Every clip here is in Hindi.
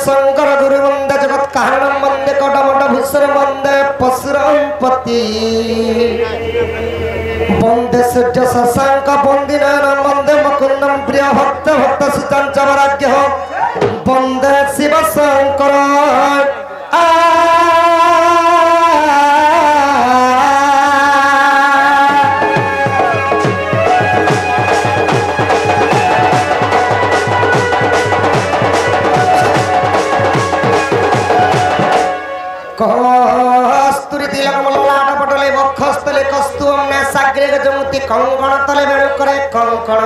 शंकर गुरु वंदे जगत कारणम वंदे कटमट भूषण वंदे पशुरामपति वंदे सूर्य शशांक वंदिनारायण वंदे मुकुंदम प्रिय भक्त भक्त सुचंचवराज्ञ वंदे शिव शंकर कस्तूरी तिलक मल्लाट पटले वक्षस्थले कस्तुम ने साग्रे गजमुति कंकण तले बेणु करे कंकण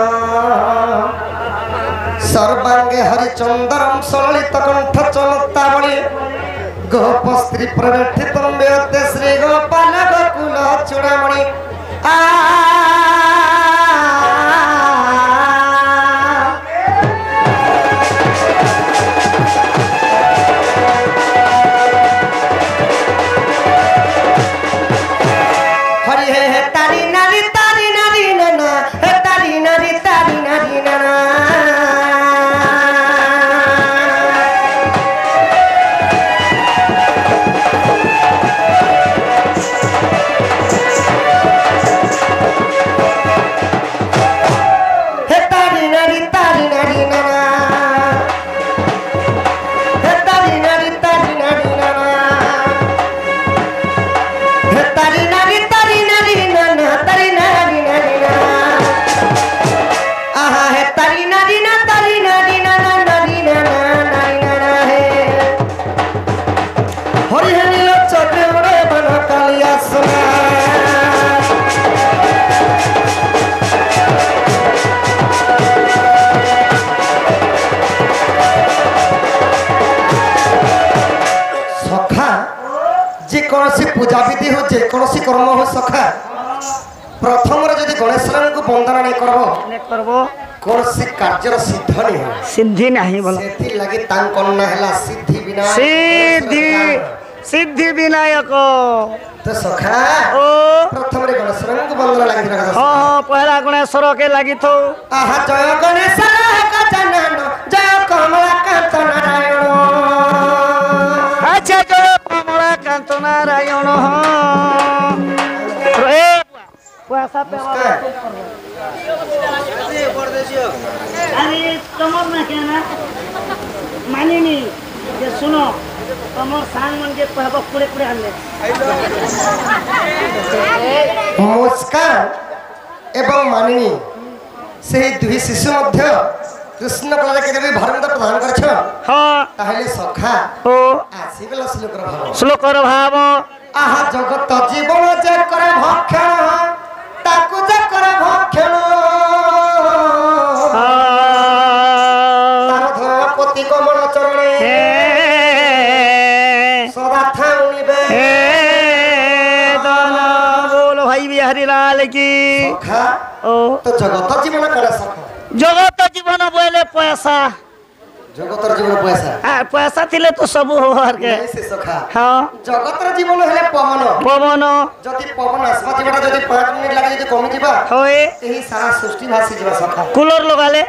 सर्वांगे हरिचंदरम सललित कंठ चमत्तावली गोप स्त्री प्रवेठितम बेते श्री गोपाल गोकुल चूड़ामणि पूजा विधि हो जेकोसी कर्म हो सखा प्रथम जदि गणेश को वंदना नहीं करबो कोनसी कार्य सिद्ध नहीं हो सिद्धि नहीं बोला सेति लागि तांको ना हैला सिद्धि विनायक सिद्धि विनायक तो सखा ओ प्रथम रे गणेश को वंदना लागि रखा हां पहला गणेश के लागि थो आहा जय गणेश का जनन जय कमलाकांत नारायण अच्छा जय कमलाकांत नारायण पैसा पे अरे तमर ना क्या ना मानिनी जे सुनो तमर सांग मन के कहबो पुरे पुरे आले मुस्कान एवं मानिनी से दुई शिशु मध्य कृष्ण कला के भी भारत प्रदान करछ हां ताहले सखा ओ आसीगला श्लोक र भाव आहा जगत जीवन जे करे भक्षण ताकु जे करे भक्षण तारधपति कमल चरणे सदा थाउनिबे दान बोलो भाई बिहारी लाल की सखा ओ तो जगत जीवन करे सखा जगत जीवन बोले पैसा जगतर जीवन पैसा पैसा थिले तो सब हो हर के से सखा हां जगतर जीवन हेले पवन पवन जदि पवन आसमा जीवटा जदि 5 मिनिट लागि जदि कमी जीवा होए एही सारा सृष्टि भासी जीवा सखा कूलर लगाले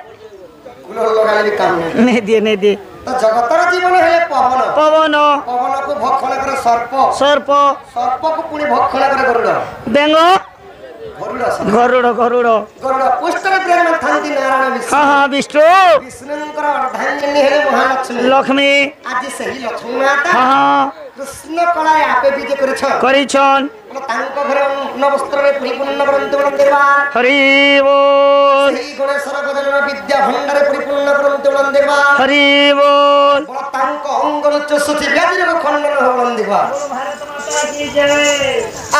भी काम नहीं दिए तो जगतर जीवन हेले पवन पवन पवन को भक्षण करे सर्प सर्प सर्प को पुणी भक्षण करे गरुड़ बेंग गरुड़ गरुड़ गरुड़ पुष्टर प्रेम में थांती नारायण विष्णु हां विष्णु विष्णुंकर अर्धांगिनी हेले महालक्ष्मी लक्ष्मी आज सही लक्ष्मी माता हां कृष्ण कला आपे विजय करिछन तांको घर न वस्त्र में परिपूर्ण करंतु देवा हरि बोल सही गणेशर बदलन विद्या भंडार परिपूर्ण करंतु देवा हरि बोल तांको अंगल चसुति व्याधि रो खंडन होलन देवा भारत माता की जय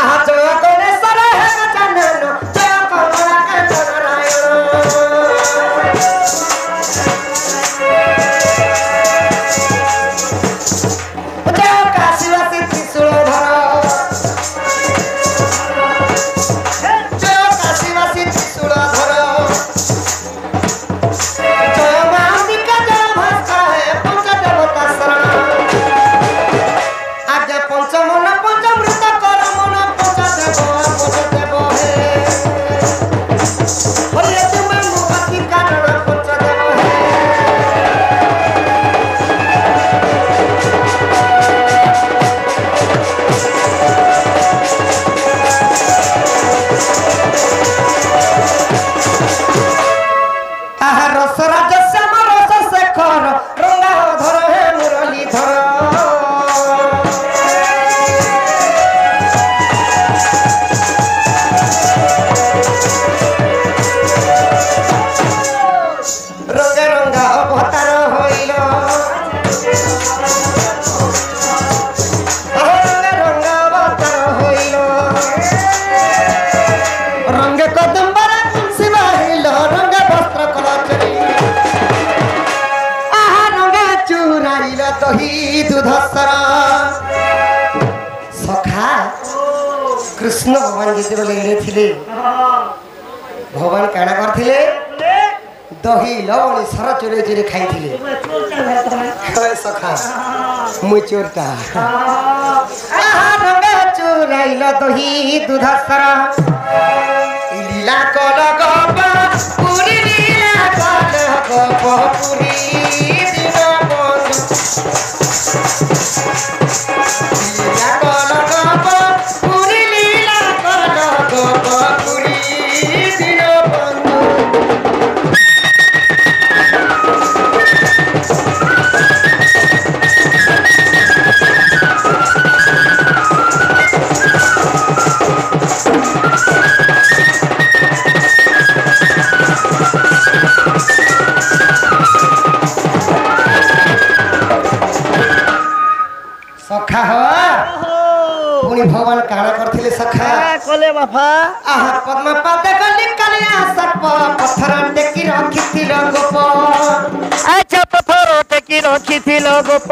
आहा जय गणेशर है जनन जय कमलाकांत नारायण ଦହିଲା ଦହି ଦୁଧସରା ସଖା କୃଷ୍ଣ ଭଗବାନ ଯେତେବେଳେ ଏଡ଼େ ଥିଲେ ଭଗବାନ କାଣା କରିଥିଲେ ଦହି ଲବଣୀ ସର ଚୋରେ ଚୋରେ ଖାଇଥିଲେ ସଖା ମୁଁ ଚୋରଟା ଚୋରାଇଲ ଦହି ଦୁଧସରା লীলা কল গপ পুরী লীলা কল গপ পুরী দিন বন্ধু লীলা কল গপ পুরী লীলা কল গপ পুরী দিন বন্ধু सखा हो पुणी भगवान काना करथिले सखा कले बापा आहा पद्म पाद गली कलिया सर्प पत्थर टेकी रखिथिल गोप अच्छा पत्थर टेकी रखिथिल गोप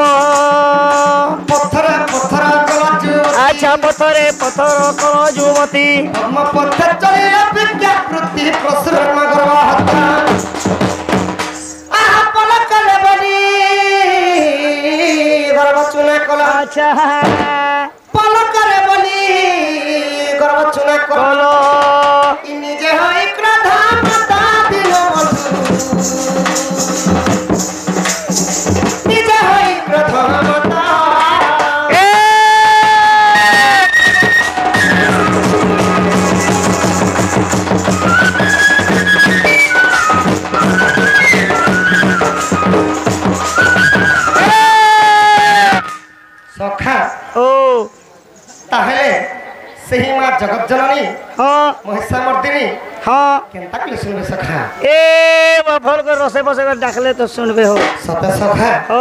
पत्थर पत्थर कलजु अच्छा पत्थरे पत्थर कलजुमती पद्म पत्थर चले अभिज्ञा वृत्ति प्रसुर मगर हत्या आहा पलक लेबली गर्भ चुना कला अच्छा पलक लेबली गर्भ चुना कला নিজে হয় ক্রোধা মাতা দিল বন্ধু নিজে হয় ক্রোধা মাতা সখা ओ তাহলে সেই মা জগৎ জননী हाँ মহিষামর্দিনী हाँ কেনতা কলে শুনবে সখা ए बाफल को रसे बसे कर डाकले तो सुनबे हो সত সখা ओ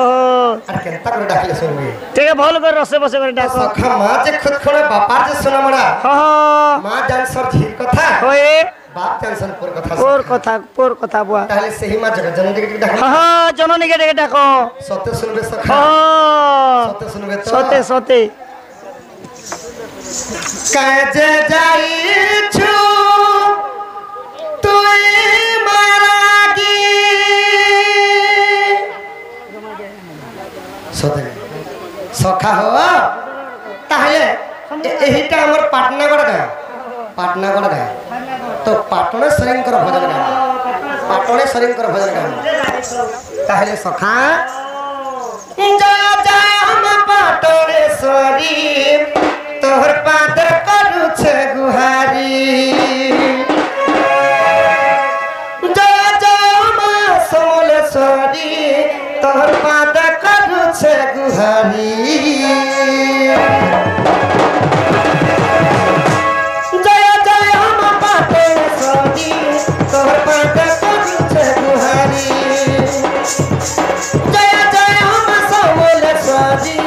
আর কেনতা করে ডাকলে শুনবে ठीक है भल कर रसे बसे कर डाको সখা মা যে খুদ খুনে বাপার যে শোনামড়া हाँ মা জানসর ঝির কথা होए বাপ জানসর পুর কথা पोर कथा बुआ তাহলে সেই মা জগৎ জননী ডাক हाँ जननी के डेके डाको সত শুনবে সখা हाँ সত শুনবে তো सोते सोते কাজে যাইছু তুই মারাগি সতে সখা হো তাহলে এইটা আমার পাটনাগড় গাঁ পাটনাগড় গাঁ তো পাটনেশ্বরীঙ্কর ভজন গাঁ পাটনেশ্বরীঙ্কর ভজন গাঁ তাহলে সখা জয় জয় আম পাটনেশ্বরী তোর পাদ করুছে গুহারি জয় জয় মা সমলেশ্বরী তোর পাদ করুছে গুহারি জয় জয় মা পাটেশ্বরী তোর পাদ করুছে গুহারি জয় জয় মা সমলেশ্বরী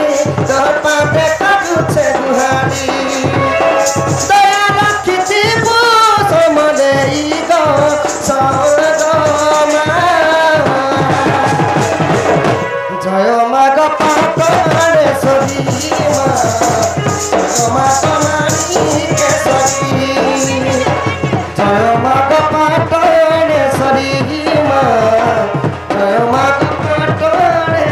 তোর পাদ করুছে গুহারি দয়া রাখিছিব সমলেই গো সরগমা জয় মা গো পাটনেশ্বরী মা জয় মা কমানিকেশ্বরী জয় মা গো পাটনেশ্বরী মা জয় মা গো পাটনেশ্বরী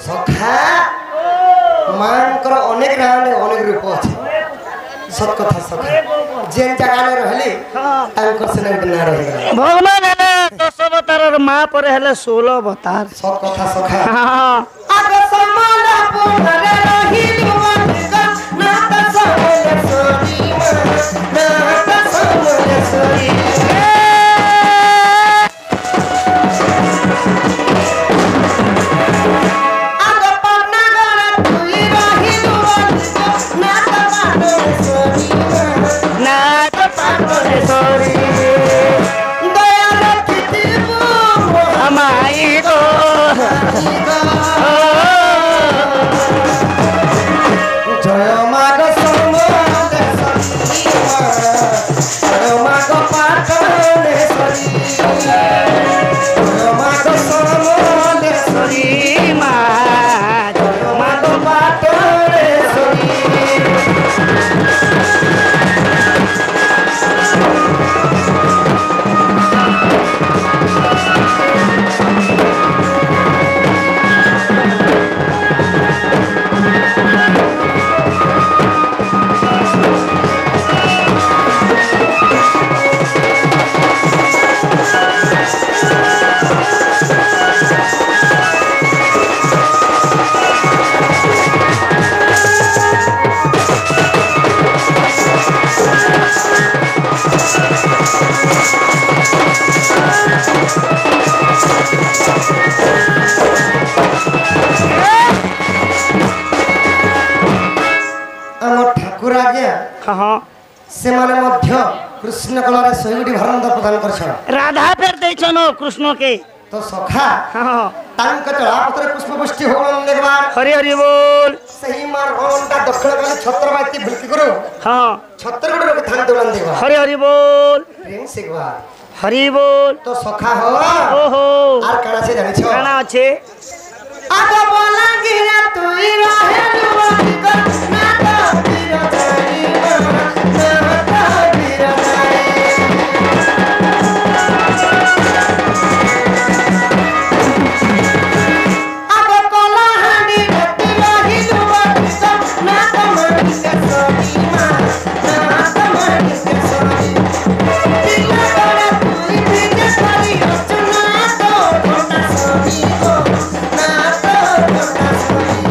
সখা মাଙ୍କର ଅନେକ ନାଁ ଅନେକ ରୂପ ଅଛି ସତ କଥା ସଖା ଯେନ୍ ଜାଗାରେ ରହିଲେ ତାଙ୍କର ସେନେ ଗୋଟେ ନାଁ ରହିଗଲା भगवान है 10 अवतार माँ पर है 16 अवतार ସତ କଥା ସଖା हाँ ଆଗ ସମଲା ପୁନରେ ରହିଲୁ ମନିକା ନାଥ ସମଲେଶ୍ୱରୀ ନାଥ ସମଲେଶ୍ୱରୀ श्रद्धा फेर देछनो कृष्ण के तो सखा हाँ तांक चढ़ापत्र पुष्प पुष्टि होगन देखबार हरि हरि बोल सही मार ओंटा दक्षिण काले छत्र बाती भुलकी करो हाँ छत्र गुड़ रोक थान दोलन देखबा हरि हरि बोल प्रेम सिखबा हरि बोल तो सखा हो ओहो आर काना से जानि छो काना আছে आगो बोला गिरा तुई रहे दुबई को ना तो तीर जाई ना तो तीर जाई आगो कोला हांडी रति रही दुबई को ना तो मनी के सोनी मां ना तो मनी के सोनी दिल बड़ा तुई भी खाली रचना तो ढोंडा सोनी को ना तो ढोंडा सोनी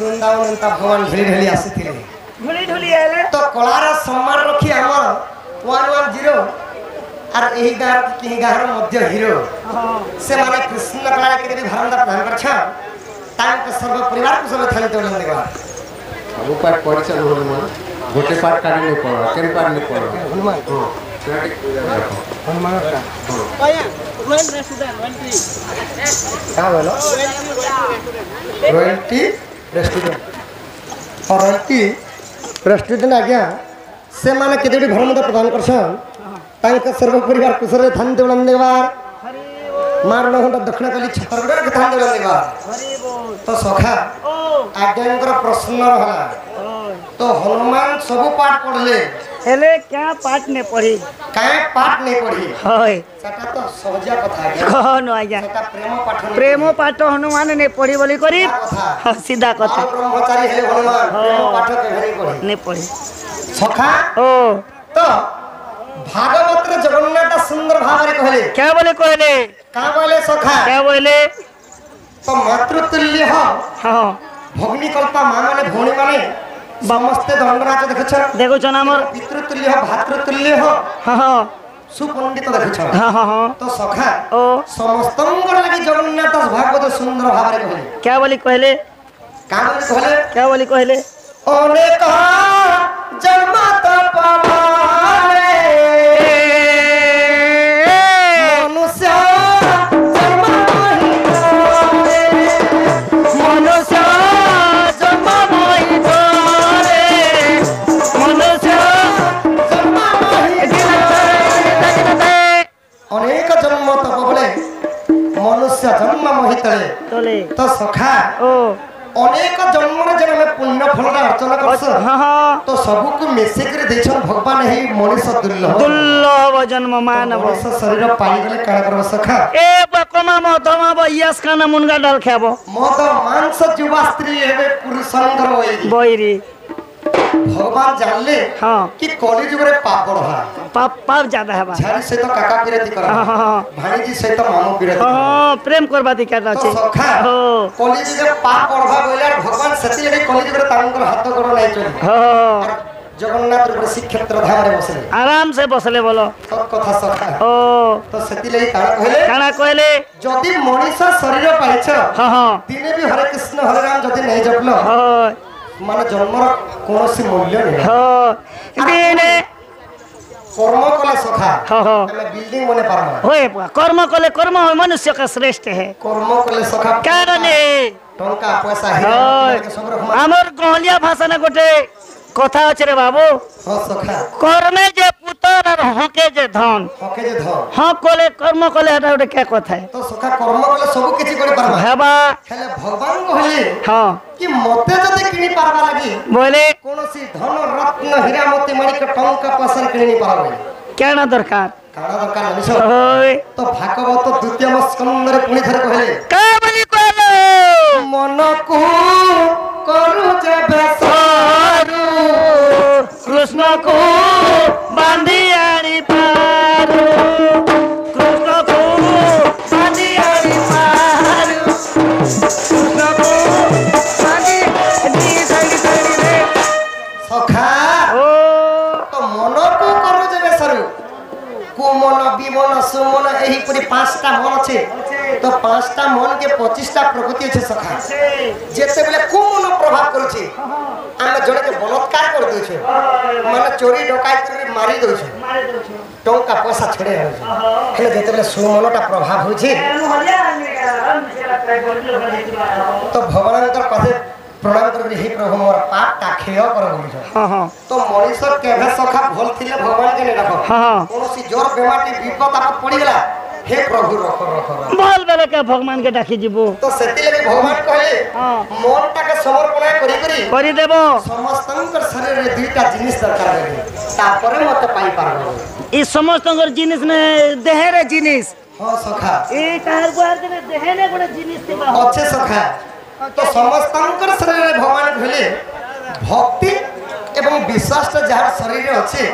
ବୃନ୍ଦାବନ ଏନ୍ତା ଭଗବାନ ଢଳି ଢଳି ଆସିଥିଲେ ढुली ढुली आले ତ କଳାର ସମ୍ମାନ ରଖି ଆମର 110 আর এই গাঁর কি গাঁর মধ্য হিরো ସେମାନେ କୃଷ୍ଣ କଳାରେ କେତେ ଭାରତ ପ୍ରଦାନ କରିଛନ୍ ତାଙ୍କ ସର୍ବ ପରିବାର କୁଶଳ ଥାନ୍ତି ବୋଲି ଦେଖବା ସବୁ ପାଠ ପଢିଛ ହନୁମାନ ଗୋଟେ ପାଠ କାଢି ନେଇ ପଡ କେନ୍ ପାଠ ନେଇ ପଡ ହନୁମାନ ହନୁମାନ पाया रोयल रेस्टोरेंट एंट्री का बोलो रॉयल्टी रेस्टोरेंट और रॉयल्टी रेस्टोरेंट आज्ञा से माने केते भरमद प्रदान करछन तांक सर्व परिवार कुशल थान्ते बोलन देवार हरि बोल मारण घंटा दक्षिण काली छतरगढ़ के थान्ते बोलन देवार हरि बोल तो सखा ओ आज्ञांकर प्रश्न रहला तो हनुमान सब पाठ पढ़ले हेले क्या पाठ ने पढ़ी काहे पाठ नहीं पढ़ी होय सेटा तो सहजा कथा है कौन आज्ञा सेटा प्रेम पाठ नहीं प्रेम पाठ हनुमान ने पढ़ी बोली करी कथा सीधा कथा और ब्रह्मचारी हेले हनुमान प्रेम पाठ के नहीं पढ़ी ने पढ़ी सखा ओ तो भागवत रे जगन्नाथ सुंदर भावरे कहले क्या बोले कहले का बोले सखा क्या बोले तो मातृतुल्य हो हाँ भग्नी कल्पा मां माने भौणी माने समस्ते दंडराज देखछ देखो छन हमर पितृतुल्य हो भातृतुल्य हो हाँ हाँ सुपंडित देखछ हाँ हाँ हाँ तो सखा ओ समस्तंगर लागि जगन्नाथ भागवत सुंदर भावरे कहले क्या बोली कहले का बोले कहले क्या बोली कहले अनेक जन्म तपमारे मनुष्य जन्म मोहि मनुष्य जन्म मोहि तोरे मनुष्य जन्म मोहि अनेक जन्म तप बोले मनुष्य जन्म मोहितले तोले तो सखा ओ अनेक जन्म जन में पुण्य फल अर्चना करस हाँ हाँ तो सबू को मिसेक देछन भगवान ही मनुष्य दुर्लभ दुर्लभ जन्म मानव मनुष्य शरीर पाई गले काण करब सखा ए बकमा मधमा बयस खाना मुनगा डाल खाबो मद मांस युवा स्त्री हेबे पुरुषंकर होई बइरी भगवान जानले हाँ कि कली जुग रे पाप बढ़ा पाप पाप ज्यादा है झारी सहित काका पिरती कर हाँ हाँ भाणीजी सहित मामू पिरती हाँ प्रेम करबा दी क्या तो अछि सखा हो कली जुग रे पाप बढ़ा बोले भगवान सेति लगे कली जुग रे तांकर हाथ गोड़ नै चली हो जगन्नाथ रे श्री क्षेत्र धाम रे बसले आराम से बसले बोलो सब कथा सखा ओ तो सेति लगे काण कहले काना कहले जदि मनुष्य शरीर पाइछ हाँ हाँ दिने भी हरे कृष्ण हरे राम जदि नै जपलो हो माने जन्मर कोनोसी मूल्य नै हो दिने कर्म कले सखा हो हो हमें बिल्डिंग बने पारमा होए कर्म कले कर्म हो मनुष्य का श्रेष्ठ है कर्म कले सखा कारणे टंका पैसा है सब रकम हमर गहलिया भाषा ना गोटे कथा अछि रे बाबू हो सखा कर्मे जे पुत्र और हके जे धन हके जे धन हाँ कले कर्म कले हटा गोटे क्या कथा है तो सखा कर्म कले सब किछि करि पारमा हेबा हेले भगवान कहले हाँ कि मते जदि किनि पारबा लागि बोले कोनोसी धन रत्न हीरा मोती माणिक टंका पैसा किनि पारबा क्या ना दरकार काना दरकार नहीं सो ओए तो भागवत द्वितीय स्कंद रे पुनी थरे कहले का बोली कहलो मन को करू जे बेसारू कृष्ण को बांधी आड़ी पारू कृष्ण को बांधी आड़ी पारू कृष्ण को बांधी दी साइड रे सखा ओ तो मन को करू जे बेसारू कुमन विमन सुमन एही परी पांचटा मन छे तो पांचटा मन के 25टा प्रकृति छे सखा जेते बेले कुमन प्रभाव करू छे आमे जणे के बलात्कार कर दउ छे माने चोरी डकायत कर मारी दउ छे टंका पैसा छड़े हो छे हेले जेते बेले सुमनटा प्रभाव हो छे तो भगवानकर पासे प्रणाम कर हे प्रभु मोर पापटा खेय कर बोली छे हाँ हाँ तो मनीष केभे सखा भल थिले भगवान के ने रखो हाँ कोनोसी जोर बेमाटी विपद आपत पड़ी गेला हे प्रभु रखो रखो रखो। बोल बेले के भगवान के डाकी जीवो तो सेति लगे भगवान कहले हाँ मनटा के समर्पण करी देबो समस्तंकर शरीर रे दुईटा जिनिस दरकार होई तापरे मते पाई पारबो ई समस्त जिनिस ने देहरे जिनिस हां सखा ए कहर गुआर दे देहने गोटे जिनिस थिबा अच्छे सखा तो समस्तंकर शरीर रे भगवान कहले भक्ति एवं विश्वास जहाँ शरीर अच्छे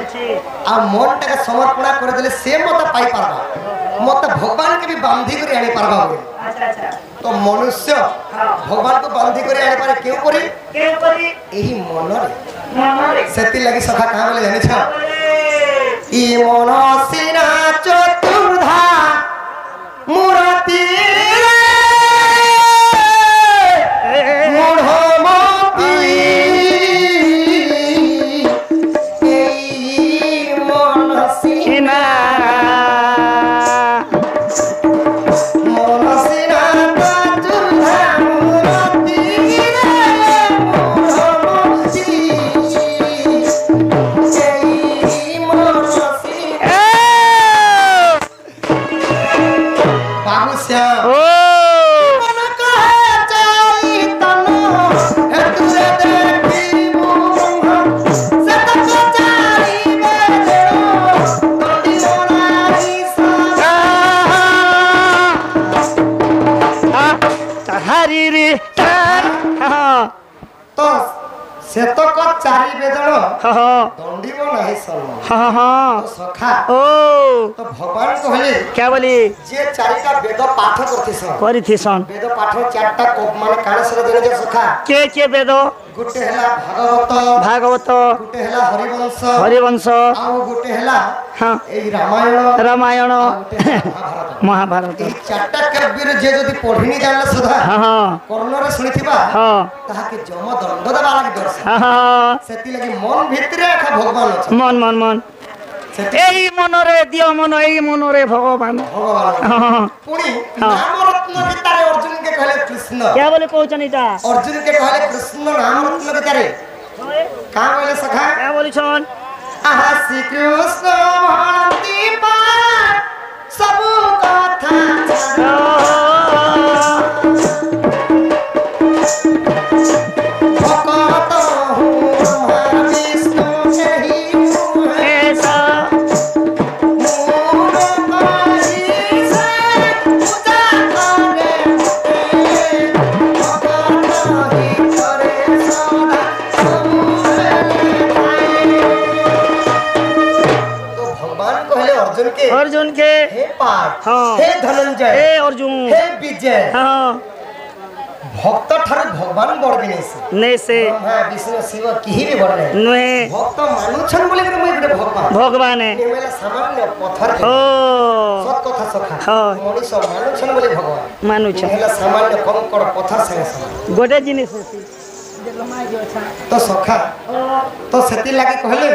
आ मनटा के समर्पण कर देले से मत पाई पारबा मत भगवान के भी बांधी कर आनी पारबा बोले तो तो मनुष्य भगवान को बांधी कर आने पारे क्यों करी यही मन से लगी सखा कहाँ बोले जानी छा ई मन सिना चतुर्धा मूर्ति से तो को चारी बेदन दंडीबो नाही सल्ला तो सखा तो भगवान कहले क्या बोली जे चारिटा वेद पाठ करथिसन वेद पाठ चारटा माने कान सर देले जे सखा के वेद गुटे हला भागवत गुटे हला हरिवंश आ गुटे हला ए रामायण महाभारत ए चारटा काव्य जे जदी पढिनी जानला सुधा कर्ण रे सुनिथिबा ताहा के जम दंड दबा लागि दर्श सेति लागि मन भितरे आखा भगवान अछि मन এই মনরে দিও মন এই মনরে ভগবান पुणी नाम रत्न गीतारे अर्जुन के कहले कृष्ण क्या बोले कहछन इटा अर्जुन के कहले कृष्ण नाम रत्न गीतारे का बोले सखा क्या बोली छन आहा श्री कृष्ण भक्ति पार सब कथा अर्जुन के हे पार्थ हे धनंजय हे अर्जुन हे विजय भक्त ठार भगवान बड़ नहीं से हां विष्णु शिव किही भी बड़ नहीं भक्त मानुछन बोले के मैं गुटे भगवान है नेमेला सामान्य पत्थर ओ सत कथा सखा मनुष्य मानुछन बोले भगवान मानुछन नेमेला सामान्य कंकड़ पत्थर संगे समान गोटे जिनिस तो सखा तो सेति लागे कहले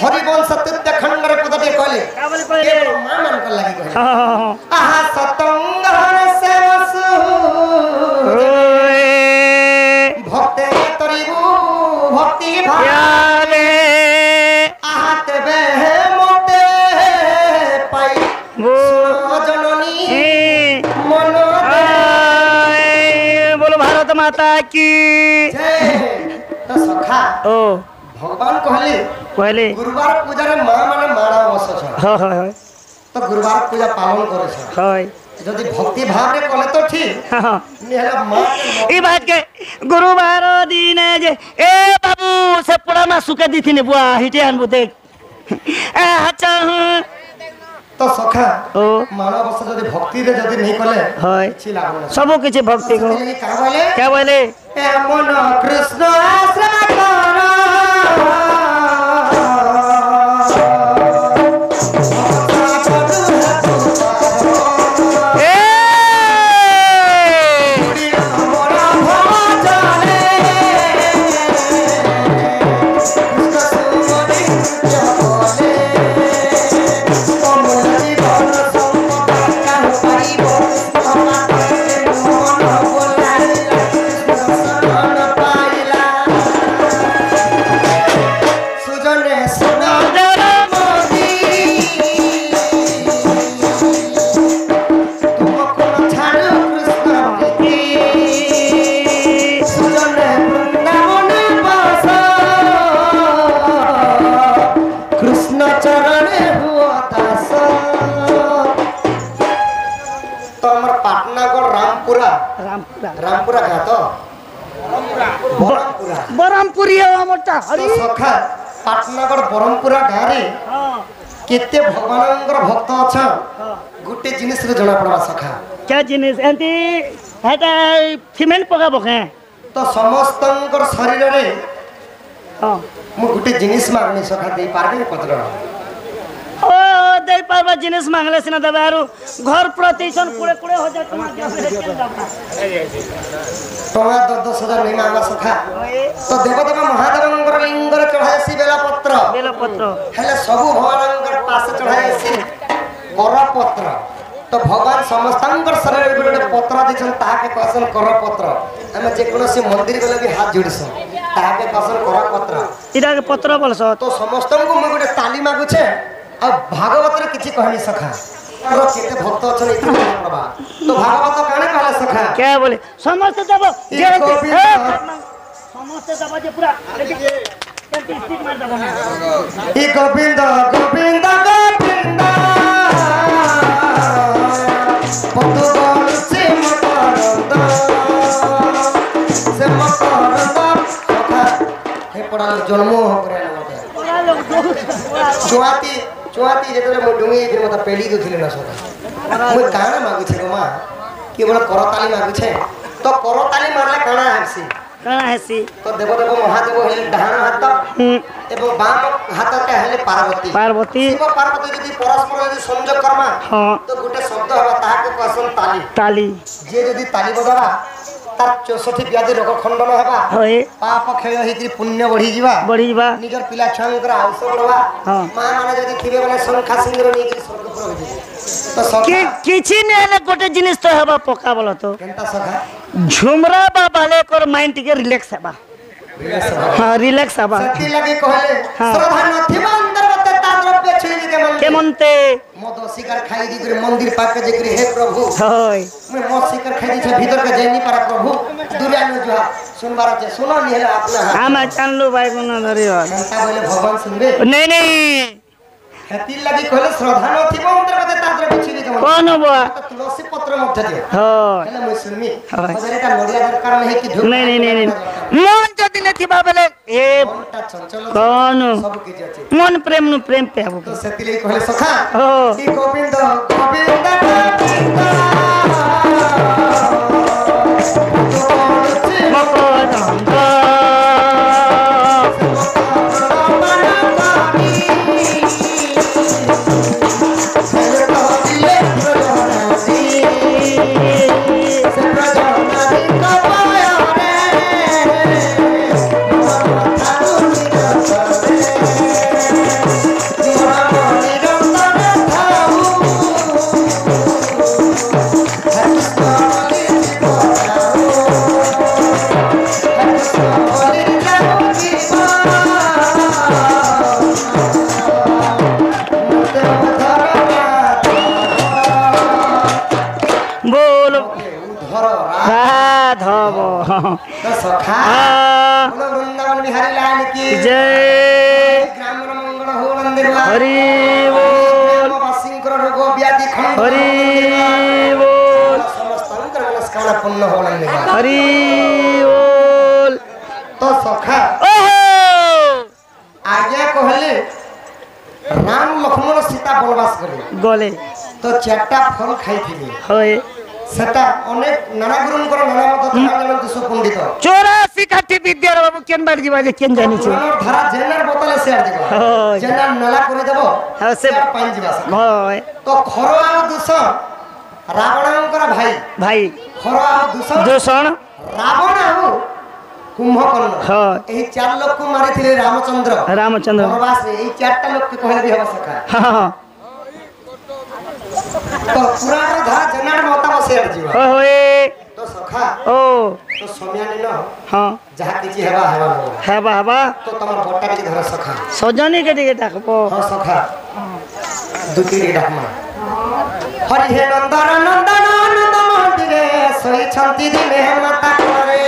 हरिवंश तृतीय खंड रे पदटे कहले केवल मां मन कर लागे कहले आहा सतंगहर से वसु भक्ते तरिबु भक्ति भाले आहा तबे मोटे पाई जननी मन बोलो भारत माता की तो सखा ओ भगवान कहले गुरुवार पूजा रे मां माने माणा बस छ तो गुरुवार पूजा पालन करे छ जदी भक्ति भाव रे कले तो ठीक नेहला मां ई बात के गुरुवार दिन जे ए बाबू से पुरा मा सुके दिथिने बुआ हिटे आनबो देख ए अच्छा तो सखा ओ मानव बस जदी भक्ति रे जदी नहीं कले छी लाभ न सब किछ भक्ति को क्या बोले ए मन कृष्ण आश्रम करो रामपुरा का तो बरमपुरी हमटा हरि सखा पाटनगर बरमपुरा गारे केते भगवानंगर भक्त छ गुटे जिनिस रे जणा पड़वा सखा क्या जिनिस एंती हेटा सिमेंट पकाबो के तो समस्तंकर शरीर रे हां मु गुटे जिनिस मागनी सखा दे पारबे पत्र ओ दे पारबा जिनिस मांगले सिना दबे आरो घर प्रतिशन कुड़े कुड़े हो जात मा टोमा 10,000 नहीं मांगा सखा तो देवदेव महादेवंकर लिंगर चढ़ायसी बेला पत्र हेले सब भगवानंकर पास चढ़ायसी कर पत्र तो भगवान समस्तंकर शरीर रे गुटे पत्र दिछन ताके कहसन कर पत्र हम जे कोनोसी मंदिर गले भी हाथ जोड़िस ताके कहसन कर पत्र इरा के पत्र बोलस तो समस्तंको मु गुटे ताली मागु छे आ भागवत रे किछि कहनी सखा और केते भक्त अछन इति बाबा तो भागवत काने कहला सखा क्या बोले समस्त दब समस्त दब जे पूरा स्पीड मार दब ई गोविंद गोविंद गोविंद पतु बोल से मकरंद सखा हे पड़ा जन्म हो करे मते चुआती जेतले मो डुंगी फिर मते पेली दुथिले न सखा मु काना मागु छे मा केवल करताली मागु छे तो करताली मारले काना हसी तो देवदेव महादेव हेले डाहाण हाथ एवं बाम हाथ का हेले पार्वती शिव पार्वती यदि परस्पर यदि संयोग करमा तो गुटे शब्द हवा ताहा के कहसन ताली जे यदि ताली बजावा तार 64 व्याधि रोग खंडन हवा पाप क्षय हितरी पुण्य बढ़ी जीवा निजर पिला छांकर आयुष बढ़वा मां माने जदि थिबे माने संखा सिंगर नै कि स्वर्ग पर हो तो सखा किछि नेले गोटे जिनिस तो हवा पका बोल तो केनता सखा झुमरा बाबाले कर माइंड के रिलैक्स हवा हां रिलैक्स हवा सती लगे कहले श्रद्धा नथिबा अंदर बते ता द्रव्य छिली के मनते मद शिकार खाई दी करे मंदिर पाक के जिक्र हे प्रभु होय मैं मद शिकार खाई दी छे भीतर के जैनी पर प्रभु दुरिया न जो सुनबार छे सुनो नि हेला अपना हम जानलु भाई गुना धरियो घंटा बोले भगवान सुनबे नहीं खेती लगी कहले श्रद्धा नथिबा अंदर बते ता द्रव्य छिली के कोन बा तुलसी पत्र मध्य दे होय हेला मैं सुनमी बजारे का नडिया दरकार नहीं कि धूप नहीं मन जदि नथिबा बेले ए मनटा चंचल कोन सब के जाचे मन प्रेम नु प्रेम पे हबो तो सती लगी कहले सखा हो ई गोविंद गोविंद सखा वृंदावन बिहारी लाल की जय ग्राम मंगल हो मंदिर हरि बोल वासिंकर रोग व्याधि खंड हरि बोल समस्त अंतर मनस्कामना पूर्ण हो मंदिर हरि बोल तो सखा आगे कहले राम लक्ष्मण सीता वनवास गले तो चारटा फल खाइथिले होय सेटा अनेक नाना गुरुंकर नाना मत जान दिसो पंडित 84 काठी विद्या रे बाबू केन बार जीवा जे केन जानि छै धारा जेनर बोतले शेयर दिबो जेनर नाला करे देबो हां से पाइन जीवा होय तो खरवा दूषण रावणंकर भाई खरवा दूषण रावण हो कुंभकर्ण हां एही चार लोग को मारे थिले रामचंद्र वनवास रे एही चारटा लोग के कहले भी हो सका हां तो पुराण धारा जेनर मता बसेर जीवा होय तो सखा ओ तो सम्यानी न हां जहा किछि हेबा तो तमर बट्टा के धर सखा सजनी के दिके डाकबो हां सखा दुती रे डाकमा हरि हे नंदन नंदन नंद मंदिरे सही छंती दिने माता करे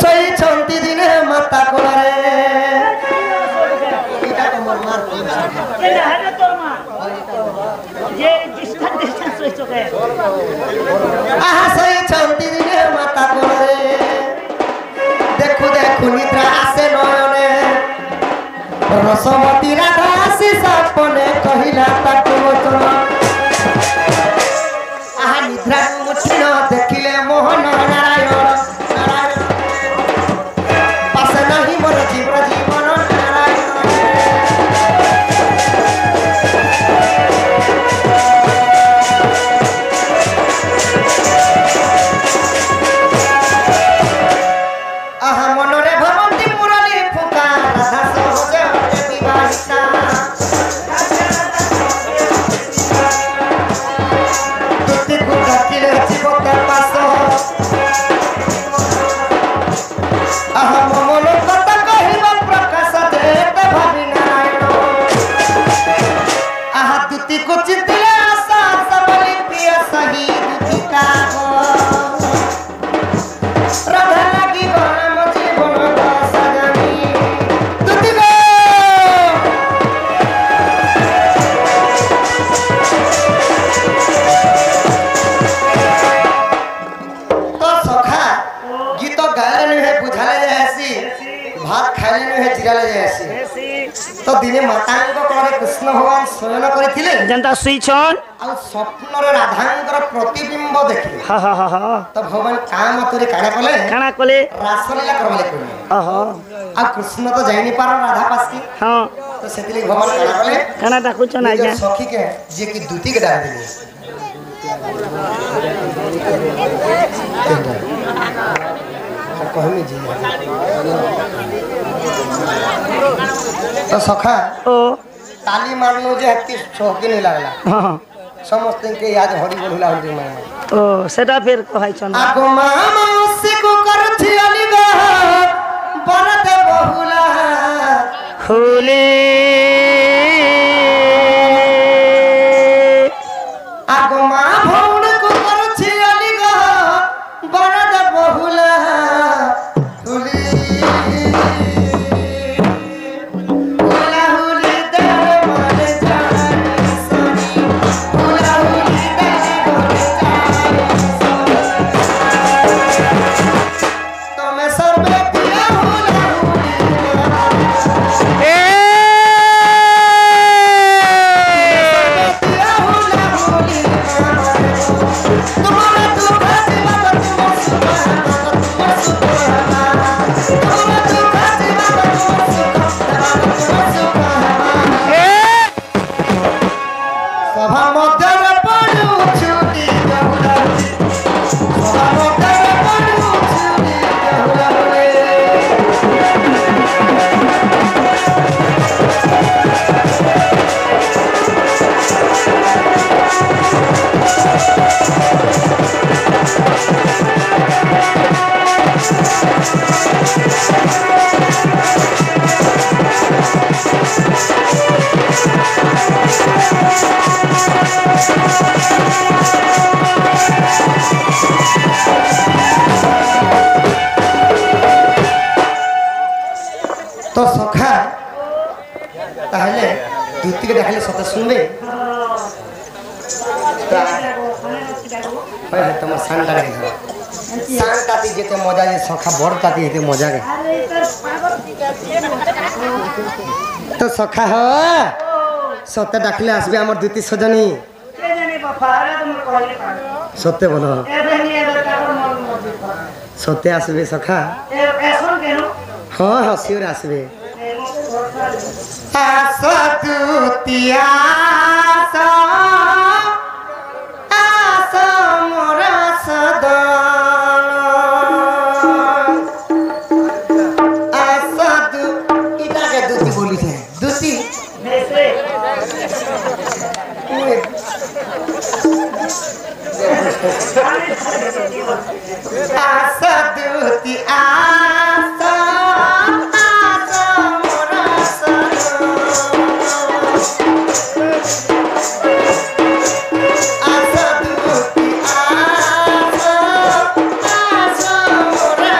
सही छंती दिने माता करे इटा तमर मार केना हरे तोर मां ये डिस्टेंस होई चके आहा सही छंती दिने माता करे देखु देखु निद्रा आसे नयने रसवती राधा आसी सपने कहिला ताको तो दिने मातांग कोले कृष्ण भगवान शयन करथिले जनता सुईछन आ स्वप्न रे राधांकर प्रतिबिंब देखिले हा हा हा हा तो भगवान काम तोरे काना कले काना कले रासलीला करवाले कोले ओहो आ कृष्ण तो जाइनी पार राधा पास की हां तो सेतिले भगवान काना कले काना डाकुछन निज आज्ञा सखी के जे की दूती के डाल दिले कहमी जी तो सखा ओ ताली मारलो जे हत्ती शौकी नहीं लागला हां समस्त के याद हरि बोलला हरि माय ओ सेटा फिर कहैछन आगो मामा से को करथि अलिगा बरत बहुला होले आगो मा भौण को करथि अलिगा बरत बहुला हुली हुला हुली दर मारे जानी सनी हुला हुली दर मारे जानी तमे सर्वे पिया हुला हुली ए पिया हुला हुली तुम्हारा तू खाती बात तुम सुबह तुम्हारा तू खाती बात तुम ए सभा मध्यरे पड़ू छुटी बहुला सभा मध्यरे पड़ू छुटी बहुला तो सखा ताहले दूती के देखले सत सुनबे हाय तुम सांडा रे सांड ताती जेते मजा जे सखा बड़ ताती हेते मजा के अरे तर पागल तो सखा हो सत्य डाकले आसबे हमर दूती सजनी के जाने बफारा तुम कहले सत्य बोलो एबे नि एबे काबर मन मत सत्य आसबे सखा ए कैसन केनो हाँ हाँ सियोर आसबे ए मते भरोसा आसा दूती आसा आसा मोरा सदन आसा दू इटा के दूती बोली थे दूती नेसे आसा दूती आसा आसा मोरा आसा दूती आसा आसा मोरा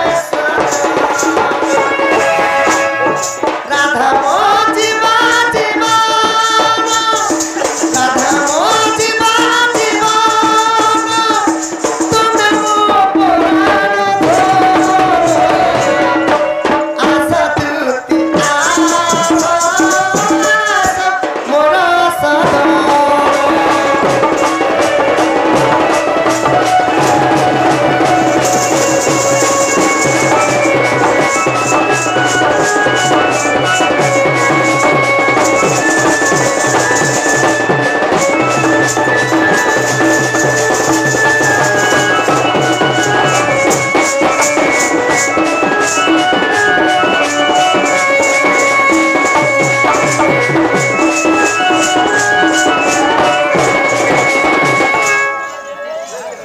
राधा मोजी बाजी बाना राधा मोजी बाजी बाना तुम मो पुराण आसा दूती आसा मोरा सदा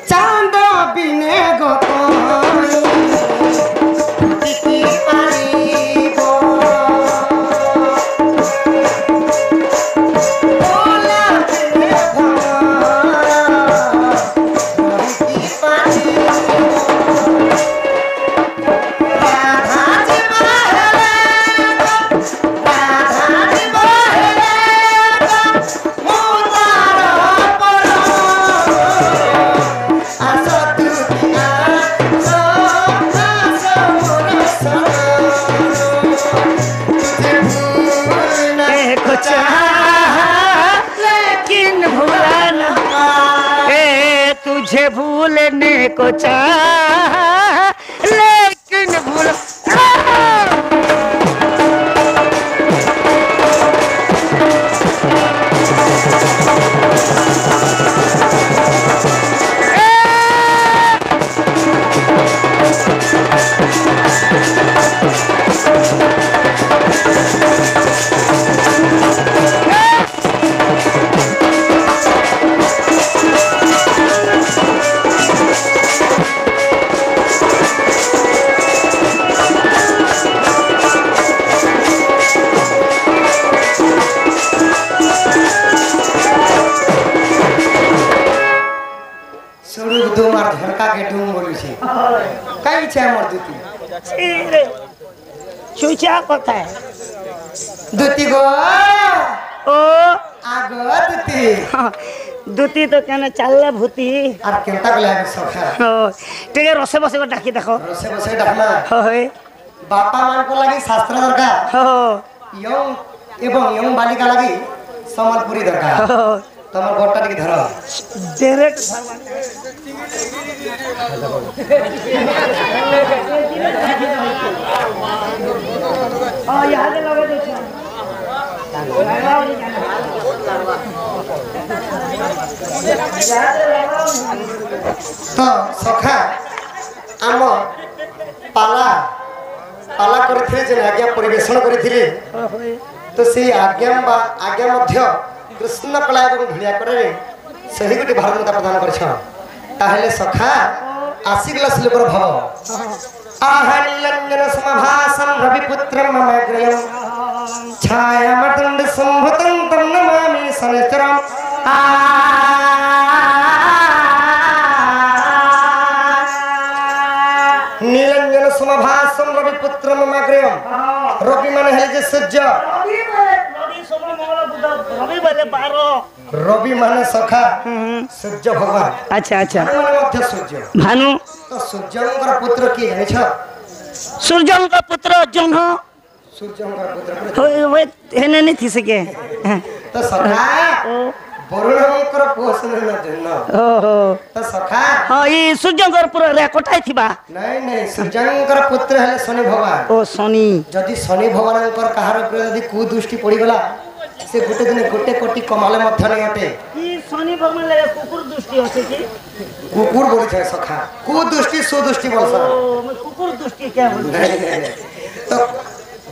चांद बिने गोपाई दिखी पारिबो ओला बिने धारा दिखी पारिबो राधा जी बहरे राधा जी बहरे मुतारा परो आसा दूती भूलने को चाहा लेकिन भूल सुरुग दो मार झड़का के डूम बोलू छे कई छे मोर दुती चुचा कथा दुती गो ओ आगो दुती दुती तो केने चालला भूती আর কেনতা গলে আমি সখা টিকে রসে বসে ডাকি দেখো রসে বসে ডাকনা হয় বাপা মান কো লাগি শাস্ত্র দরকার ইয়ং এবং ইয়ং বালিকা লাগি সম্বলপুরি দরকার তোমার গোটা টিকে ধর ডাইরেক্ট यहाँ लगे देखो তো সখা আম পালা পালা করিଥିଲେ যে আজ্ঞা পরিবেশন করিଥିଲେ তো সেই আজ্ঞা মধ্য কৃষ্ণ কলা এবং ভিড়া করে সেই গোটে ভারতমাতা প্রদান করছ তাহলে সখা আসিগলা শ্লোকর ভাব আহানিলঞ্জন সমভাসম রবিপুত্রম মমগ্রয়ম ছায়ামদণ্ড সম্ভুতং তম নমামি শনিশ্চরম নীলঞ্জন সমভাসম রবিপুত্রম মমগ্রয়ম রবি মানে হল যে সূর্য রবি মানে সখা সূর্য ভগবান আচ্ছা আচ্ছা মানে মধ্য সূর্য ভানু তো সূর্যঙ্কর পুত্র কি জানিছ সূর্যঙ্ক পুত্র জহ্ন সূর্যঙ্কর পুত্র হেনে নি থি সকে তো সখা বরুণঙ্কর পোষণ না জন্য ওহো তো সখা হ্যাঁ এই সূর্যঙ্কর পুরো রে কোঠাই থিবা নাই নাই সূর্যঙ্কর পুত্র হলে শনি ভগবান ও শনি যদি শনি ভগবানঙ্কর কাহার উপরে যদি কুদৃষ্টি পড়িগলা সে গোটে দিনে গোটে কোটি কমালে মধ্য নেই অটে কি শনি ভগবান লাগে কুকুর দৃষ্টি আছে কি কুকুর বলিছে সখা কুদৃষ্টি সুদৃষ্টি বলছ ও কুকুর দৃষ্টি কে বল নাই নাই নাই। তো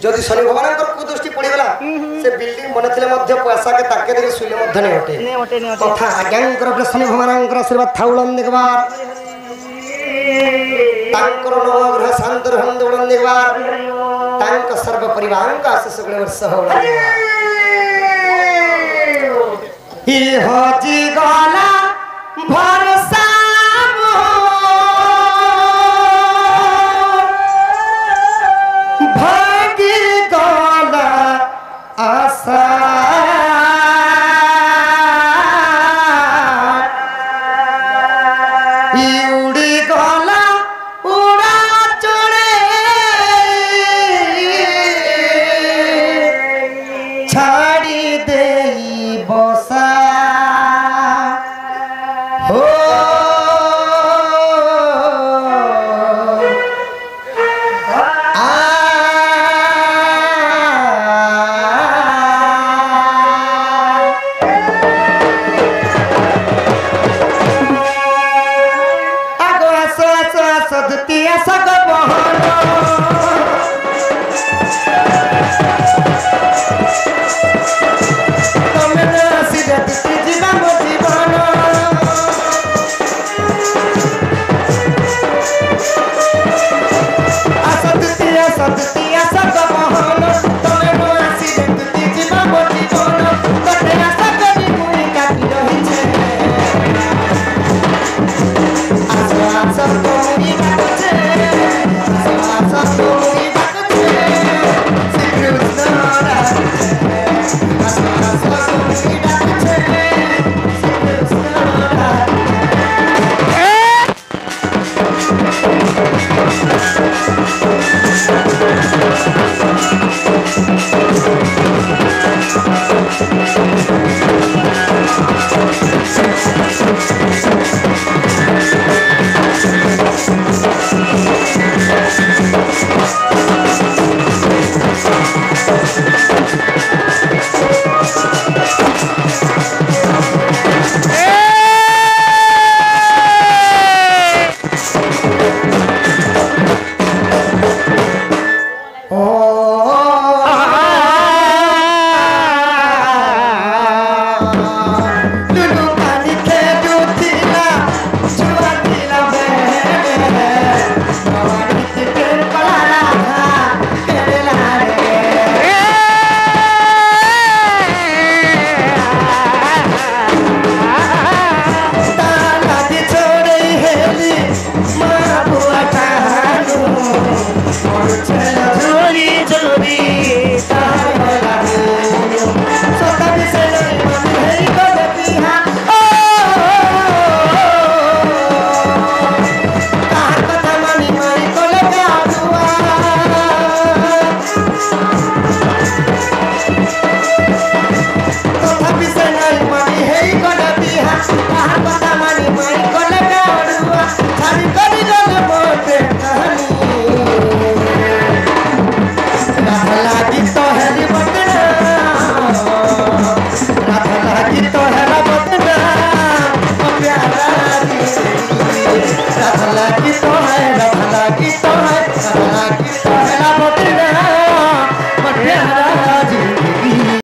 যদি শনি ভগবানঙ্কর কুদৃষ্টি পড়িগলা সে বিল্ডিং বনেছিলে মধ্য পয়সাকে তাকে দেখি শুইলে মধ্য নেই অটে নে ওটে নে ওটে তথা আজ্ঞাঙ্কর উপরে শনি ভগবানঙ্কর আশীর্বাদ থাউলন দেখবার ତାଙ୍କର ନବଗ୍ରହ ଶାନ୍ତ ରୁହନ୍ତୁ ଦେଖିବାର ତାଙ୍କ ସର୍ବ ପରିବାରଙ୍କ ଆଶିଷ ଗୁଣ ବର୍ଷ ହଉ ଇ ହଜି ଗଲା ଭରସା ଭାଗି ଗଲା ଆଶା উড়ি গলা উড়া চড়ে ছাড়ি দেই বসা হো সদতিয়া সগ বহন তুমি না সিদ্ধি জীবন জীবন সদতিয়া